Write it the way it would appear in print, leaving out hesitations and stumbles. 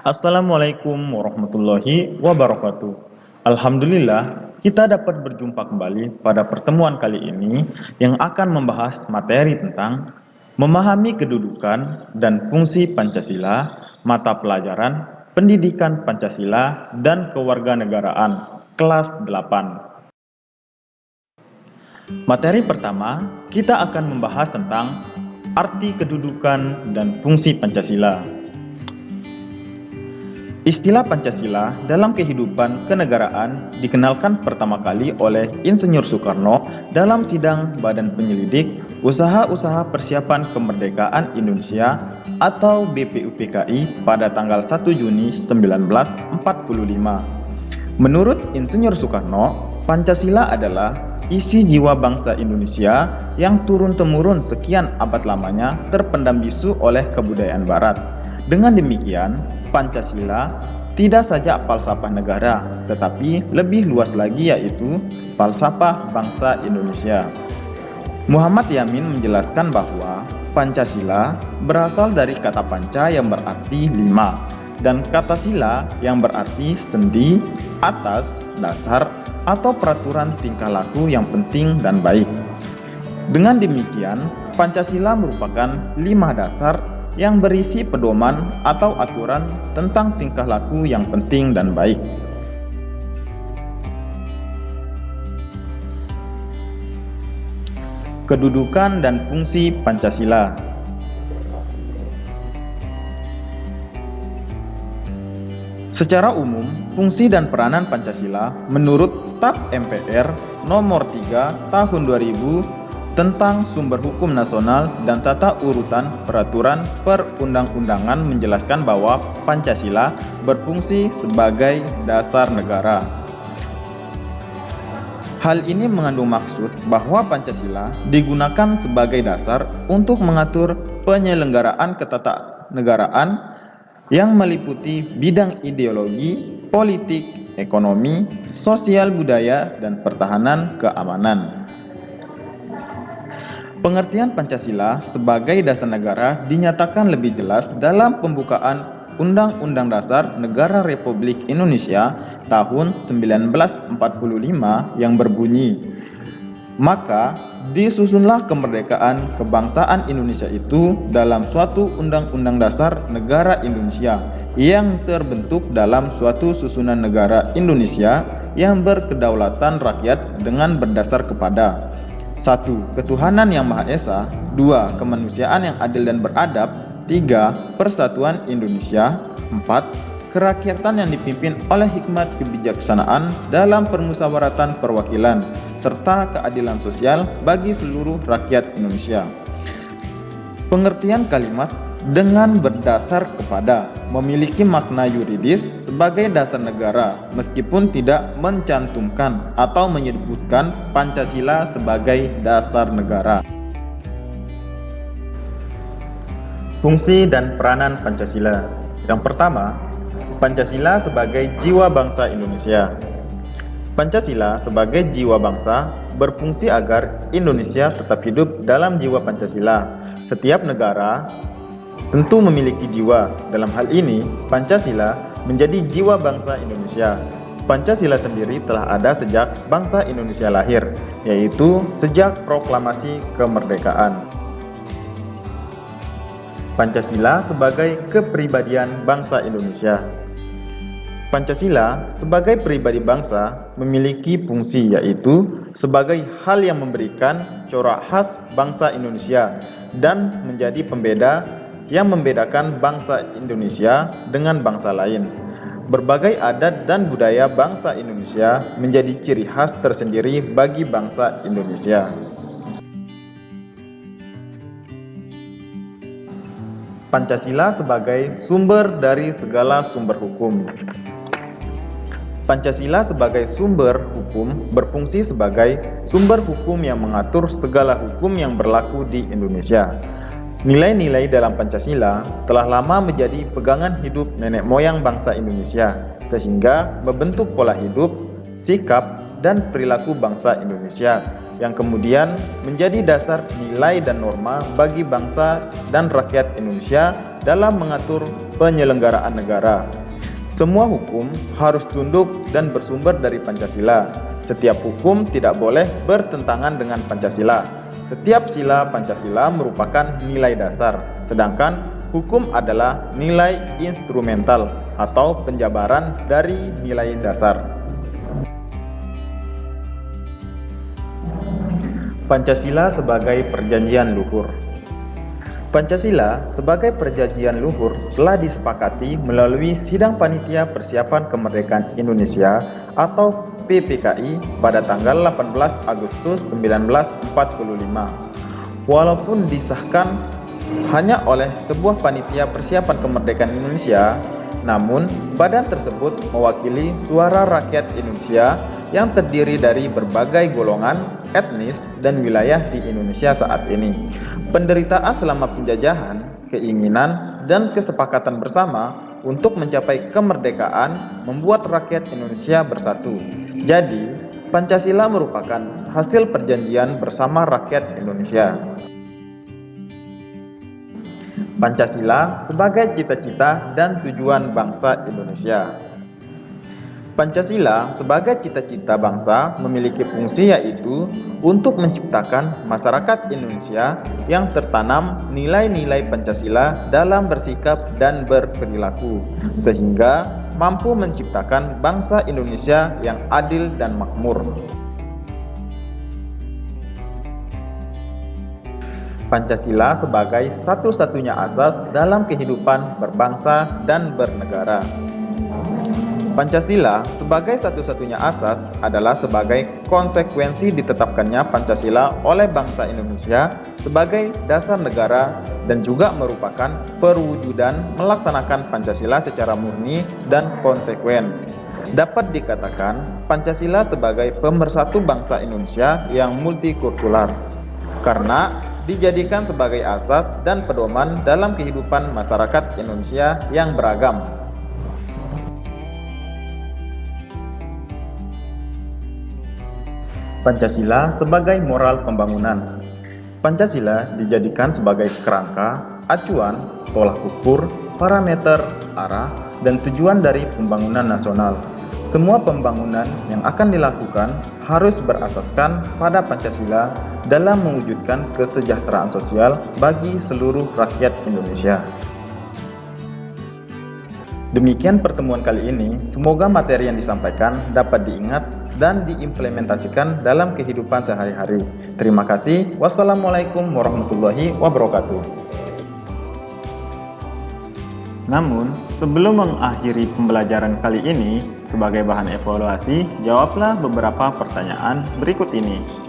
Assalamualaikum warahmatullahi wabarakatuh. Alhamdulillah, kita dapat berjumpa kembali pada pertemuan kali ini yang akan membahas materi tentang memahami kedudukan dan fungsi Pancasila, mata pelajaran Pendidikan Pancasila dan Kewarganegaraan, kelas 8. Materi pertama, kita akan membahas tentang arti kedudukan dan fungsi Pancasila. Istilah Pancasila dalam kehidupan kenegaraan dikenalkan pertama kali oleh Insinyur Soekarno dalam sidang Badan Penyelidik Usaha-Usaha Persiapan Kemerdekaan Indonesia atau BPUPKI pada tanggal 1 Juni 1945. Menurut Insinyur Soekarno, Pancasila adalah isi jiwa bangsa Indonesia yang turun-temurun sekian abad lamanya terpendam bisu oleh kebudayaan Barat. Dengan demikian, Pancasila tidak saja falsafah negara, tetapi lebih luas lagi yaitu falsafah bangsa Indonesia. Muhammad Yamin menjelaskan bahwa Pancasila berasal dari kata panca yang berarti lima, dan kata sila yang berarti sendi, atas, dasar, atau peraturan tingkah laku yang penting dan baik. Dengan demikian, Pancasila merupakan 5 dasar yang berisi pedoman atau aturan tentang tingkah laku yang penting dan baik. Kedudukan dan fungsi Pancasila. Secara umum, fungsi dan peranan Pancasila menurut TAP MPR nomor 3 tahun 2000 tentang sumber hukum nasional dan tata urutan peraturan perundang-undangan menjelaskan bahwa Pancasila berfungsi sebagai dasar negara. Hal ini mengandung maksud bahwa Pancasila digunakan sebagai dasar untuk mengatur penyelenggaraan ketatanegaraan yang meliputi bidang ideologi, politik, ekonomi, sosial budaya, dan pertahanan keamanan. Pengertian Pancasila sebagai dasar negara dinyatakan lebih jelas dalam pembukaan Undang-Undang Dasar Negara Republik Indonesia tahun 1945 yang berbunyi, "Maka disusunlah kemerdekaan kebangsaan Indonesia itu dalam suatu Undang-Undang Dasar Negara Indonesia yang terbentuk dalam suatu susunan negara Indonesia yang berkedaulatan rakyat dengan berdasar kepada 1. Ketuhanan yang Maha Esa. 2. Kemanusiaan yang adil dan beradab. 3. Persatuan Indonesia. 4. Kerakyatan yang dipimpin oleh hikmat kebijaksanaan dalam permusawaratan perwakilan, serta keadilan sosial bagi seluruh rakyat Indonesia." Pengertian kalimat dengan berdasar kepada memiliki makna yuridis sebagai dasar negara meskipun tidak mencantumkan atau menyebutkan Pancasila sebagai dasar negara. Fungsi dan peranan Pancasila. Yang pertama, Pancasila sebagai jiwa bangsa Indonesia. Pancasila sebagai jiwa bangsa berfungsi agar Indonesia tetap hidup dalam jiwa Pancasila. Setiap negara tentu memiliki jiwa. Dalam hal ini, Pancasila menjadi jiwa bangsa Indonesia. Pancasila sendiri telah ada sejak bangsa Indonesia lahir, yaitu sejak proklamasi kemerdekaan. Pancasila sebagai kepribadian bangsa Indonesia. Pancasila sebagai pribadi bangsa memiliki fungsi yaitu sebagai hal yang memberikan corak khas bangsa Indonesia dan menjadi pembeda yang membedakan bangsa Indonesia dengan bangsa lain. Berbagai adat dan budaya bangsa Indonesia menjadi ciri khas tersendiri bagi bangsa Indonesia. Pancasila sebagai sumber dari segala sumber hukum. Pancasila sebagai sumber hukum berfungsi sebagai sumber hukum yang mengatur segala hukum yang berlaku di Indonesia. Nilai-nilai dalam Pancasila telah lama menjadi pegangan hidup nenek moyang bangsa Indonesia, sehingga membentuk pola hidup, sikap, dan perilaku bangsa Indonesia, yang kemudian menjadi dasar nilai dan norma bagi bangsa dan rakyat Indonesia dalam mengatur penyelenggaraan negara. Semua hukum harus tunduk dan bersumber dari Pancasila. Setiap hukum tidak boleh bertentangan dengan Pancasila. Setiap sila Pancasila merupakan nilai dasar, sedangkan hukum adalah nilai instrumental atau penjabaran dari nilai dasar. Pancasila sebagai perjanjian luhur. Pancasila sebagai perjanjian luhur telah disepakati melalui Sidang Panitia Persiapan Kemerdekaan Indonesia atau PPKI pada tanggal 18 Agustus 1945. Walaupun disahkan hanya oleh sebuah panitia persiapan kemerdekaan Indonesia, namun badan tersebut mewakili suara rakyat Indonesia yang terdiri dari berbagai golongan, etnis, dan wilayah di Indonesia saat ini. Penderitaan selama penjajahan, keinginan, dan kesepakatan bersama untuk mencapai kemerdekaan membuat rakyat Indonesia bersatu. Jadi, Pancasila merupakan hasil perjanjian bersama rakyat Indonesia. Pancasila sebagai cita-cita dan tujuan bangsa Indonesia. Pancasila sebagai cita-cita bangsa memiliki fungsi yaitu untuk menciptakan masyarakat Indonesia yang tertanam nilai-nilai Pancasila dalam bersikap dan berperilaku, sehingga mampu menciptakan bangsa Indonesia yang adil dan makmur. Pancasila sebagai satu-satunya asas dalam kehidupan berbangsa dan bernegara. Pancasila sebagai satu-satunya asas adalah sebagai konsekuensi ditetapkannya Pancasila oleh bangsa Indonesia sebagai dasar negara dan juga merupakan perwujudan melaksanakan Pancasila secara murni dan konsekuen. Dapat dikatakan Pancasila sebagai pemersatu bangsa Indonesia yang multikultural karena dijadikan sebagai asas dan pedoman dalam kehidupan masyarakat Indonesia yang beragam. Pancasila sebagai moral pembangunan. Pancasila dijadikan sebagai kerangka, acuan, tolak ukur, parameter, arah, dan tujuan dari pembangunan nasional. Semua pembangunan yang akan dilakukan harus berasaskan pada Pancasila dalam mewujudkan kesejahteraan sosial bagi seluruh rakyat Indonesia. Demikian pertemuan kali ini, semoga materi yang disampaikan dapat diingat dan diimplementasikan dalam kehidupan sehari-hari. Terima kasih. Wassalamualaikum warahmatullahi wabarakatuh. Namun, sebelum mengakhiri pembelajaran kali ini, sebagai bahan evaluasi, jawablah beberapa pertanyaan berikut ini.